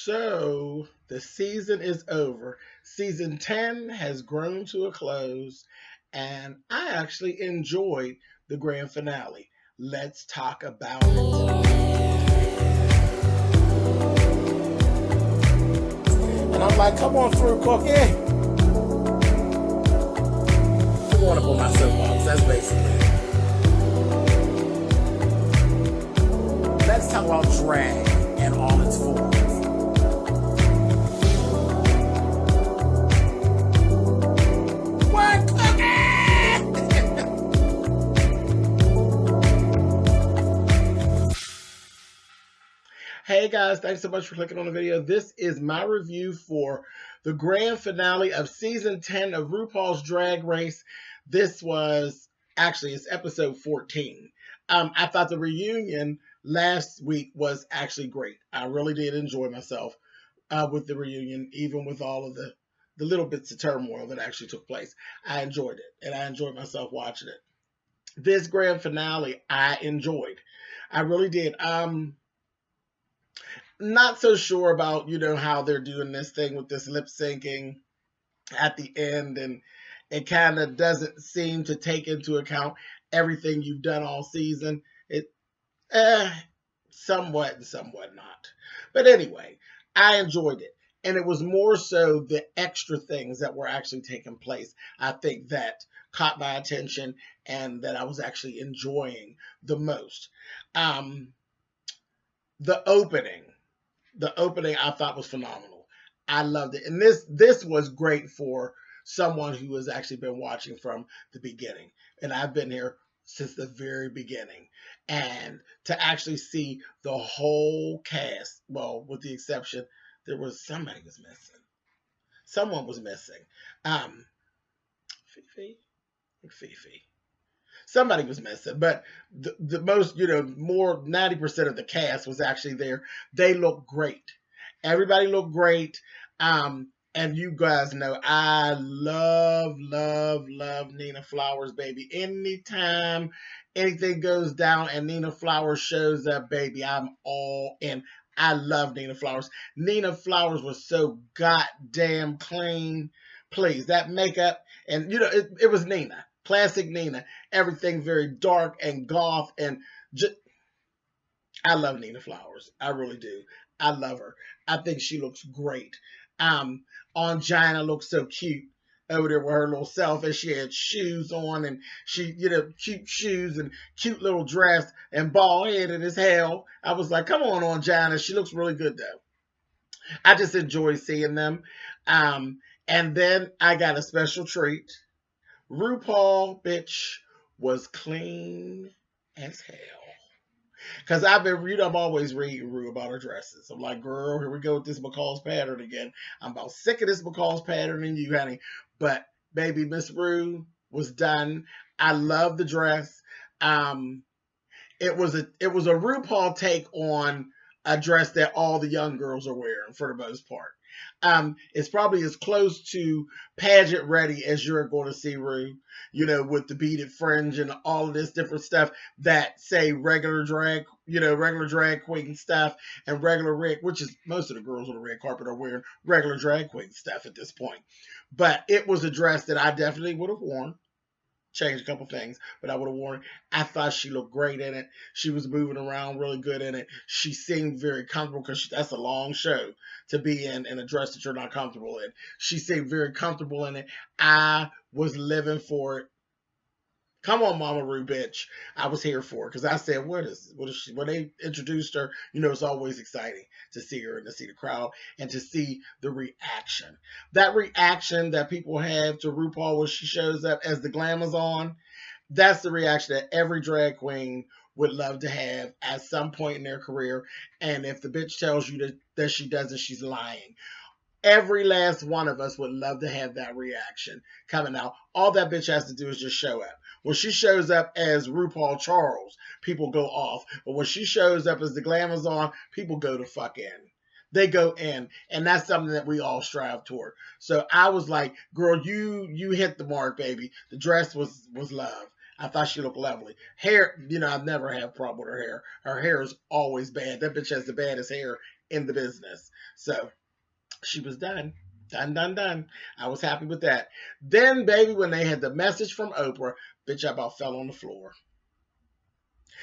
So the season is over. Season 10 has grown to a close, and I actually enjoyed the grand finale. Let's talk about it. And I'm like, come on through, Cookie. I want to pull my soapbox. That's basically it. Let's talk about drag and all its forms. Hey guys, thanks so much for clicking on the video. This is my review for the grand finale of season 10 of RuPaul's Drag Race. This was, actually, it's episode 14. I thought the reunion last week was actually great. I really did enjoy myself with the reunion, even with all of the little bits of turmoil that actually took place. I enjoyed it, and I enjoyed myself watching it. This grand finale, I enjoyed. I really did. Not so sure about, how they're doing this thing with this lip syncing at the end, and it kind of doesn't seem to take into account everything you've done all season. It somewhat and somewhat not. But anyway, I enjoyed it. And it was more so the extra things that were actually taking place, I think, that caught my attention and that I was actually enjoying the most. The opening I thought was phenomenal. I loved it. And this was great for someone who has actually been watching from the beginning. And I've been here since the very beginning. And to actually see the whole cast, well, with the exception, somebody was missing. Someone was missing. Fifi. Somebody was missing, but the most, more 90% of the cast was actually there. They looked great. Everybody looked great. And you guys know I love Nina Flowers, baby. Anytime anything goes down and Nina Flowers shows up, baby, I'm all in. I love Nina Flowers. Nina Flowers was so goddamn clean. Please, that makeup, and it was Nina. Classic Nina. Everything very dark and goth, and I love Nina Flowers. I really do. I love her. I think she looks great. Angina looks so cute over there with her little self, and she had shoes on, and she, cute shoes and cute little dress and bald headed as hell. I was like, come on, Angina. She looks really good though. I just enjoy seeing them. And then I got a special treat. RuPaul, bitch, was clean as hell. Because I'm always reading Ru about her dresses. I'm like, girl, here we go with this McCall's pattern again. I'm about sick of this McCall's pattern and you, honey. But, baby, Miss Ru was done. I love the dress. It was a RuPaul take on a dress that all the young girls are wearing for the most part. It's probably as close to pageant ready as you're going to see Ru, with the beaded fringe and all of this different stuff that say regular drag queen stuff and regular red, which is most of the girls on the red carpet are wearing regular drag queen stuff at this point. But it was a dress that I definitely would have worn. Changed a couple things, but I would have worn it. I thought she looked great in it. She was moving around really good in it. She seemed very comfortable because that's a long show to be in a dress that you're not comfortable in. She seemed very comfortable in it. I was living for it. Come on, Mama Ru, bitch. I was here for it because I said, what is she? When they introduced her, it's always exciting to see her and to see the crowd and to see the reaction. That reaction that people have to RuPaul when she shows up as the Glamazon, that's the reaction that every drag queen would love to have at some point in their career. And if the bitch tells you that she doesn't, she's lying. Every last one of us would love to have that reaction coming out. All that bitch has to do is just show up. When she shows up as RuPaul Charles, people go off. But when she shows up as the Glamazon, people go to fuck in. They go in. And that's something that we all strive toward. So I was like, girl, you hit the mark, baby. The dress was love. I thought she looked lovely. Hair, I've never had a problem with her hair. Her hair is always bad. That bitch has the baddest hair in the business. So she was done. Done, done, done. I was happy with that. Then, baby, when they had the message from Oprah, bitch, I about fell on the floor.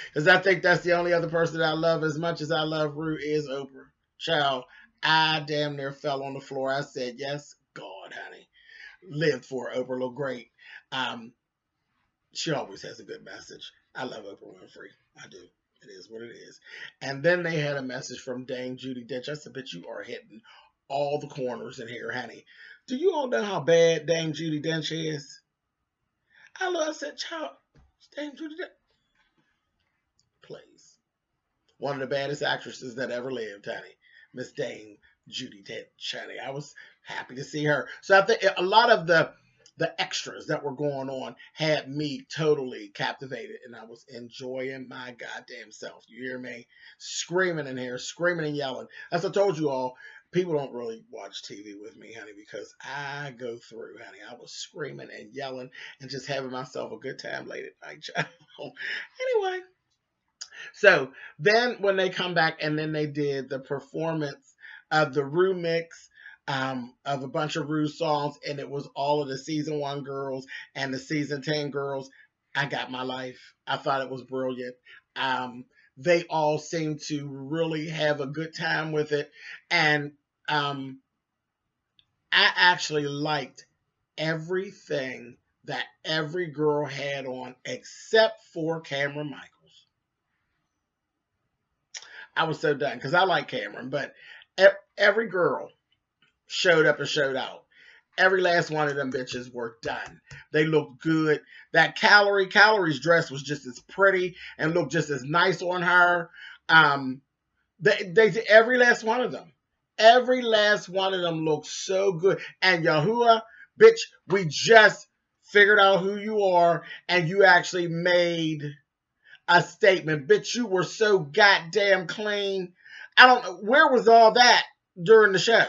Because I think that's the only other person that I love as much as I love Ru is Oprah. Child, I damn near fell on the floor. I said, yes, God, honey. Lived for Oprah. Look great. She always has a good message. I love Oprah Winfrey. I do. It is what it is. And then they had a message from Dame Judi Dench. I said, bitch, you are hitting all the corners in here, honey. Do you all know how bad Dame Judi Dench is? I said, child, Dame Judi Dench. Please. One of the baddest actresses that ever lived, honey. Miss Dame Judi Dench, honey. I was happy to see her. So I think a lot of the extras that were going on had me totally captivated, and I was enjoying my goddamn self. You hear me? Screaming in here, screaming and yelling. As I told you all, people don't really watch TV with me, honey, because I go through, honey. I was screaming and yelling and just having myself a good time late at night, child. Anyway, so then when they come back and then they did the performance of the Ru mix, of a bunch of Ru songs, and it was all of the season 1 girls and the season 10 girls. I got my life. I thought it was brilliant. They all seemed to really have a good time with it, and I actually liked everything that every girl had on except for Cameron Michaels. I was so done because I like Cameron, but every girl showed up and showed out. Every last one of them bitches were done. They looked good. That Calorie's dress was just as pretty and looked just as nice on her. They every last one of them. Every last one of them looked so good. And Yahuwah, bitch, we just figured out who you are, and you actually made a statement. Bitch, you were so goddamn clean. I don't know. Where was all that during the show?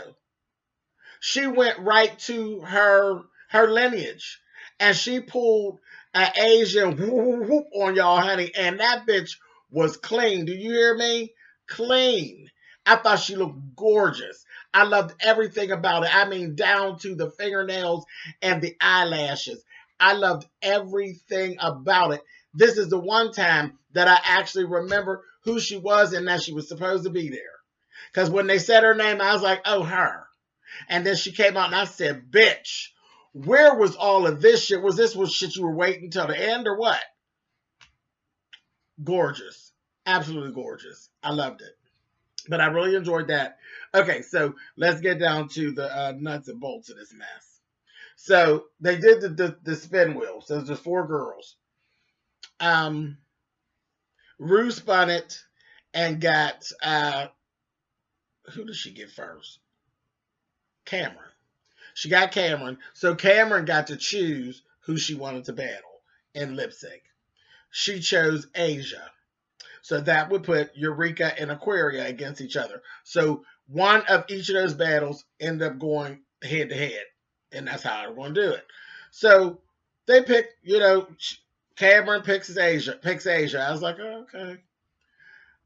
She went right to her lineage, and she pulled an Asian whoop, whoop on y'all, honey, and that bitch was clean. Do you hear me? Clean. I thought she looked gorgeous. I loved everything about it. I mean, down to the fingernails and the eyelashes. I loved everything about it. This is the one time that I actually remember who she was and that she was supposed to be there. Because when they said her name, I was like, oh, her. And then she came out and I said, bitch, where was all of this shit? Was this shit you were waiting until the end or what? Gorgeous. Absolutely gorgeous. I loved it. But I really enjoyed that. Okay, so let's get down to the nuts and bolts of this mess. So they did the spin wheel. So there's 4 girls. Ru spun it and got, who did she get first? Cameron. She got Cameron. So Cameron got to choose who she wanted to battle in lip sync. She chose Asia. So that would put Eureka and Aquaria against each other. So one of each of those battles ended up going head to head. And that's how they're going to do it. So they picked, Cameron picks Asia. I was like, oh, okay.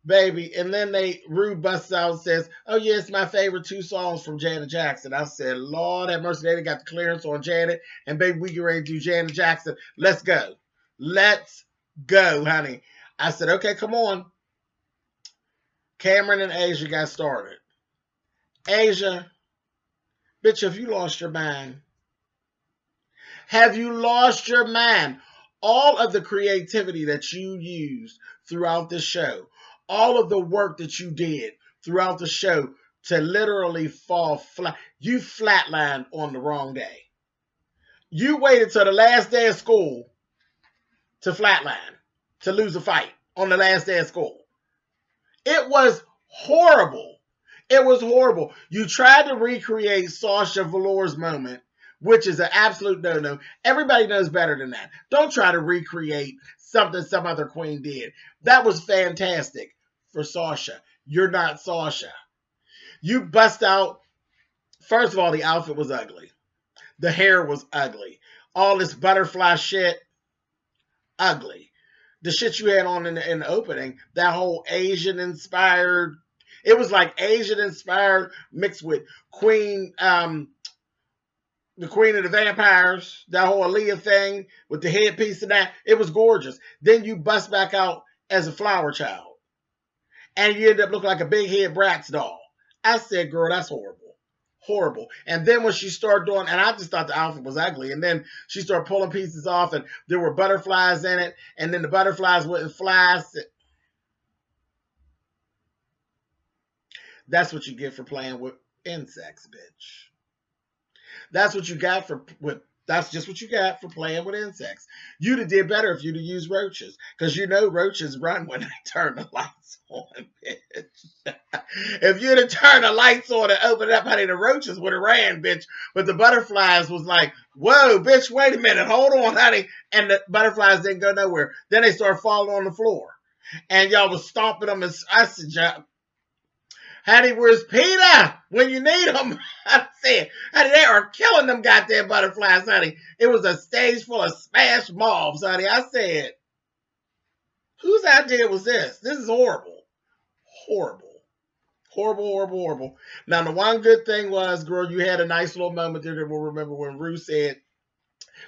Baby. And then Ru busts out and says, oh, yeah, it's my favorite 2 songs from Janet Jackson. I said, Lord have mercy, they got the clearance on Janet. And baby, we get ready to do Janet Jackson. Let's go. Let's go, honey. I said, okay, come on. Cameron and Asia got started. Asia, bitch, have you lost your mind? Have you lost your mind? All of the creativity that you used throughout the show, all of the work that you did throughout the show to literally fall flat. You flatlined on the wrong day. You waited till the last day of school to flatline, to lose a fight on the last day of school. It was horrible. It was horrible. You tried to recreate Sasha Velour's moment, which is an absolute no-no. Everybody knows better than that. Don't try to recreate something some other queen did. That was fantastic for Sasha. You're not Sasha. You bust out. First of all, the outfit was ugly. The hair was ugly. All this butterfly shit, ugly. The shit you had on in the opening, that whole Asian inspired, it was like Asian inspired mixed with Queen, the Queen of the Vampires, that whole Aaliyah thing with the headpiece and that. It was gorgeous. Then you bust back out as a flower child, and you end up looking like a big head Bratz doll. I said, girl, that's horrible. Horrible. And then when she started doing, and I just thought the outfit was ugly, and then she started pulling pieces off, and there were butterflies in it, and then the butterflies wouldn't fly. That's what you get for playing with insects, bitch. That's what you got for with. That's just what you got for playing with insects. You'd have did better if you'd have used roaches, because you know roaches run when they turn the lights on, bitch. If you'd have turned the lights on and opened it up, honey, the roaches would have ran, bitch. But the butterflies was like, whoa, bitch, wait a minute, hold on, honey. And the butterflies didn't go nowhere. Then they started falling on the floor. And y'all was stomping them. And I said, honey, where's Peter when you need him? I said, honey, they are killing them goddamn butterflies, honey. It was a stage full of smashed moths, honey. I said, whose idea was this? This is horrible. Horrible. Horrible, horrible, horrible. Now, the one good thing was, girl, you had a nice little moment there that we'll remember when Rue said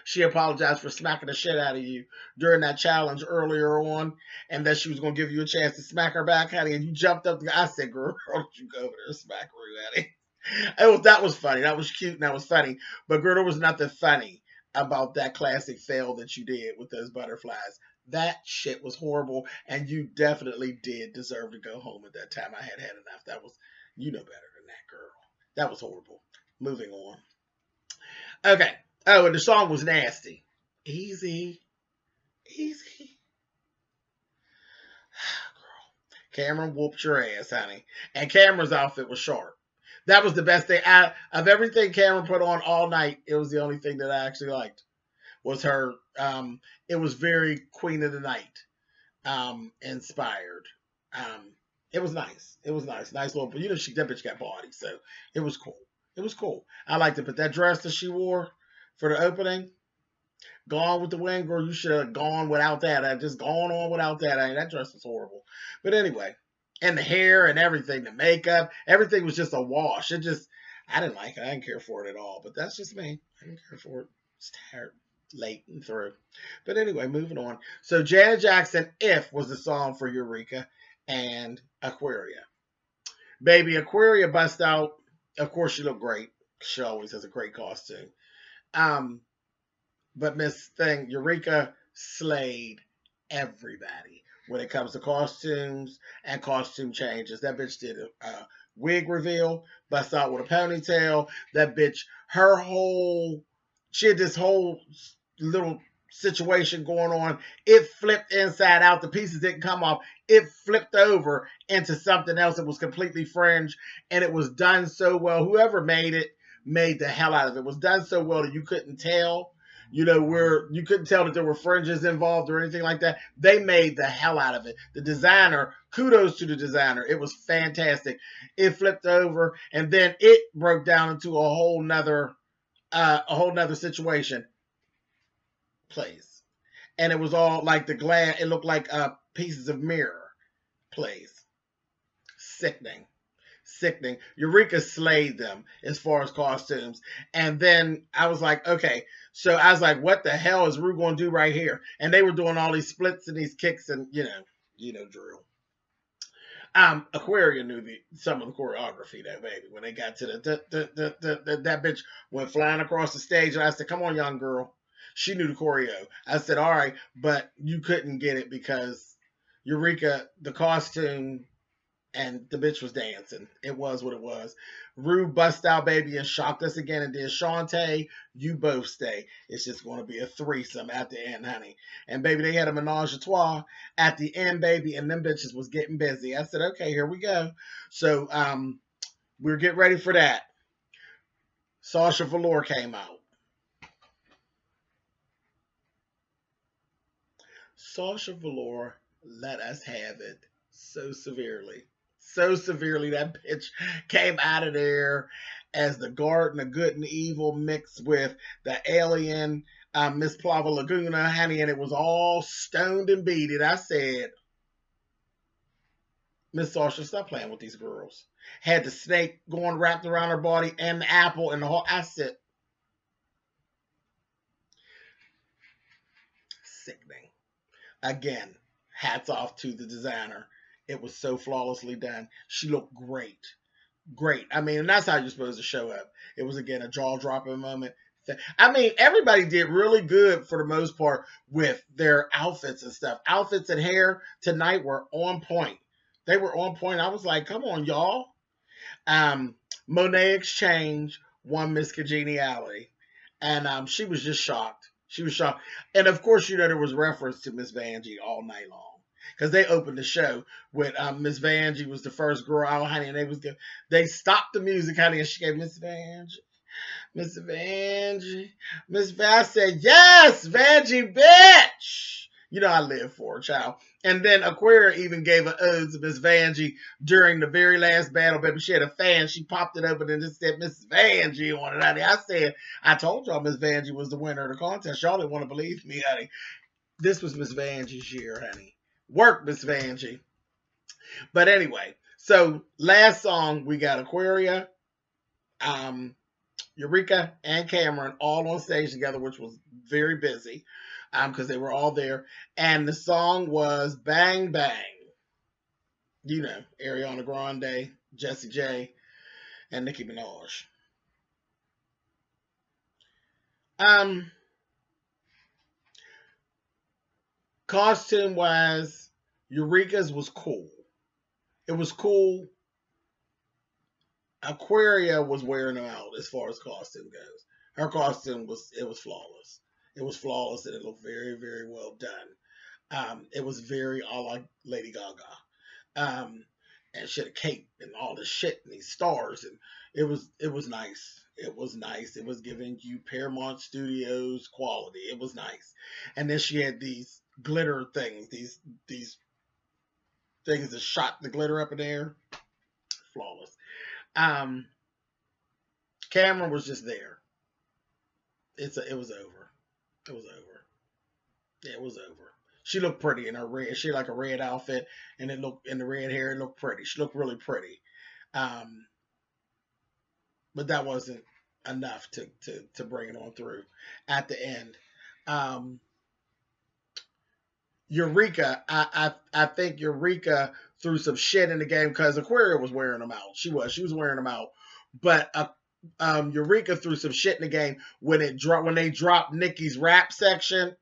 she apologized for smacking the shit out of you during that challenge earlier on, and that she was going to give you a chance to smack her back, honey, and you jumped up. I said, girl, don't you go over there and smack Rue, honey. That was funny. That was cute and that was funny. But, girl, there was nothing funny about that classic fail that you did with those butterflies. That shit was horrible, and you definitely did deserve to go home at that time. I had enough. That was, you know better than that, girl. That was horrible. Moving on. Okay. Oh, and the song was nasty. Easy. Easy. Girl. Cameron whooped your ass, honey. And Cameron's outfit was sharp. That was the best thing. Of everything Cameron put on all night, it was the only thing that I actually liked. Was her, it was very Queen of the Night inspired. It was nice. It was nice. Nice little, you know, that bitch got body, so it was cool. It was cool. I liked it, but that dress that she wore for the opening, Gone with the Wind, girl, you should have gone without that. I just gone on without that. I mean, that dress was horrible. But anyway, and the hair and everything, the makeup, everything was just a wash. It just, I didn't like it. I didn't care for it at all. But that's just me. I didn't care for it. It's tired, late and through. But anyway, moving on. So Janet Jackson, If, was the song for Eureka and Aquaria. Baby, Aquaria bust out. Of course, she looked great. She always has a great costume. But Miss Thing, Eureka slayed everybody when it comes to costumes and costume changes. That bitch did a wig reveal, bust out with a ponytail. That bitch, she had this whole little situation going on. It flipped inside out. The pieces didn't come off. It flipped over into something else that was completely fringe, and it was done so well. Whoever made it made the hell out of it. It was done so well that you couldn't tell. You know, where you couldn't tell that there were fringes involved or anything like that. They made the hell out of it. The designer, kudos to the designer. It was fantastic. It flipped over, and then it broke down into a whole nother situation. Please. And it was all like the glass. It looked like pieces of mirror. Please. Sickening. Sickening. Eureka slayed them as far as costumes. And then I was like, okay. So I was like, what the hell is Rue going to do right here? And they were doing all these splits and these kicks and, you know, drill. Aquaria knew some of the choreography, though, baby. When they got to that bitch went flying across the stage, and I said, come on, young girl. She knew the choreo. I said, all right, but you couldn't get it because Eureka, the costume, and the bitch was dancing. It was what it was. Rue bust out, baby, and shocked us again and did Shantae, you both stay. It's just going to be a threesome at the end, honey. And, baby, they had a menage a trois at the end, baby, and them bitches was getting busy. I said, okay, here we go. So we're getting ready for that. Sasha Velour came out. Sasha Velour let us have it so severely. So severely, that bitch came out of there as the garden of good and evil mixed with the alien Miss Plava Laguna, honey, and it was all stoned and beaded. I said, Miss Sasha, stop playing with these girls. Had the snake going wrapped around her body and the apple and the whole. I said, sickening. Again, hats off to the designer. It was so flawlessly done. She looked great. Great. I mean, and that's how you're supposed to show up. It was, again, a jaw dropping moment. I mean, everybody did really good for the most part with their outfits and stuff. Outfits and hair tonight were on point. They were on point. I was like, come on, y'all. Monet Exchange won Miss Congeniality. And she was just shocked. She was shocked. And of course, there was reference to Miss Vanjie all night long. Because they opened the show with Miss Vanjie was the first girl out, honey, and they stopped the music, honey, and she gave Miss Vanjie, Miss Vanjie, Miss Vanjie. I said, yes, Vanjie, bitch. I live for her, child. And then Aquaria even gave an ode to Miss Vanjie during the very last battle, baby. She had a fan. She popped it open and just said, Miss Vanjie on it, honey. I said, I told y'all Miss Vanjie was the winner of the contest. Y'all didn't want to believe me, honey. This was Miss Vanjie's year, honey. Work, Miss Vanjie. But anyway, so last song, we got Aquaria, Eureka, and Cameron all on stage together, which was very busy because they were all there. And the song was Bang Bang. Ariana Grande, Jessie J, and Nicki Minaj. Costume-wise, Eureka's was cool. It was cool. Aquaria was wearing them out as far as costume goes. Her costume was flawless. It was flawless and it looked very, very well done. It was very a la Lady Gaga. And she had a cape and all this shit and these stars, and it was nice. It was nice. It was giving you Paramount Studios quality. It was nice. And then she had these glitter things, these things that shot the glitter up in the air. Flawless. Cameron was just there. It was over. It was over. Yeah, it was over. She looked pretty in her red. She had like a red outfit, and it looked in the red hair. It looked pretty. She looked really pretty. But that wasn't enough to bring it on through at the end. Eureka, I think Eureka threw some shit in the game because Aquaria was wearing them out. She was wearing them out, but Eureka threw some shit in the game when they dropped Nikki's rap section,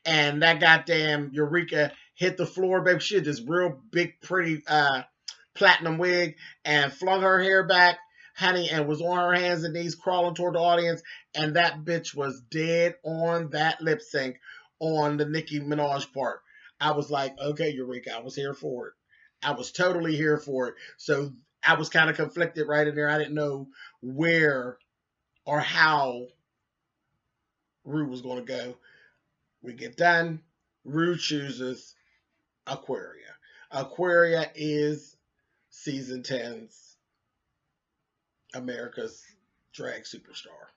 and that goddamn Eureka hit the floor, baby. She had this real big, pretty platinum wig and flung her hair back, honey, and was on her hands and knees crawling toward the audience, and that bitch was dead on that lip sync on the Nicki Minaj part. I was like, okay, Eureka, I was here for it. I was totally here for it. So I was kind of conflicted right in there. I didn't know where or how Rue was going to go. We get done. Rue chooses Aquaria. Aquaria is season 10's America's drag superstar.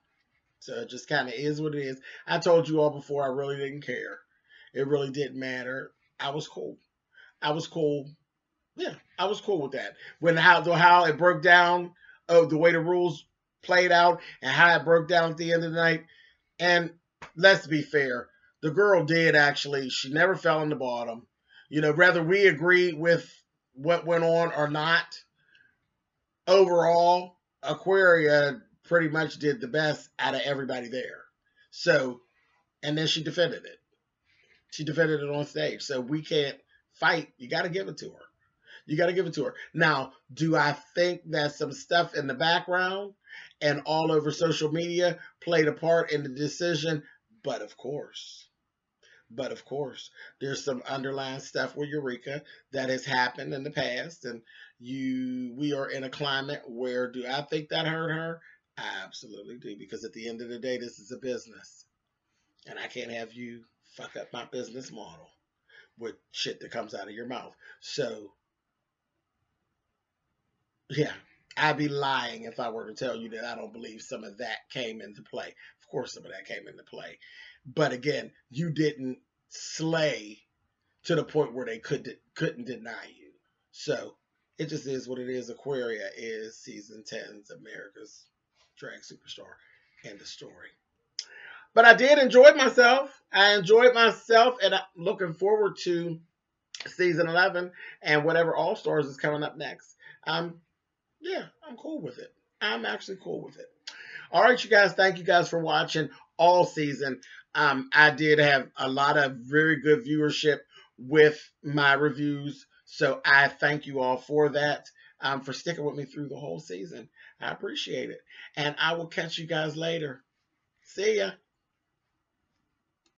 So it just kind of is what it is. I told you all before, I really didn't care. It really didn't matter. I was cool. I was cool. Yeah, I was cool with that. How it broke down, the way the rules played out, and how it broke down at the end of the night. And let's be fair, the girl did actually. She never fell in the bottom. Whether we agree with what went on or not, overall, Aquaria pretty much did the best out of everybody there. So, and then she defended it. She defended it on stage. So we can't fight. You got to give it to her. You got to give it to her. Now, do I think that some stuff in the background and all over social media played a part in the decision? But of course. There's some underlying stuff with Eureka that has happened in the past, and we are in a climate where, do I think that hurt her? I absolutely do, because at the end of the day, this is a business, and I can't have you fuck up my business model with shit that comes out of your mouth. So, yeah, I'd be lying if I were to tell you that I don't believe some of that came into play. Of course, some of that came into play. But again, you didn't slay to the point where they couldn't deny you. So it just is what it is. Aquaria is season 10's America's Drag Superstar. End of story. But I did enjoy myself. I enjoyed myself, and I'm looking forward to season 11 and whatever All Stars is coming up next. Yeah, I'm cool with it. I'm actually cool with it. All right, you guys. Thank you guys for watching all season. I did have a lot of very good viewership with my reviews, so I thank you all for that. For sticking with me through the whole season. I appreciate it, and I will catch you guys later. See ya.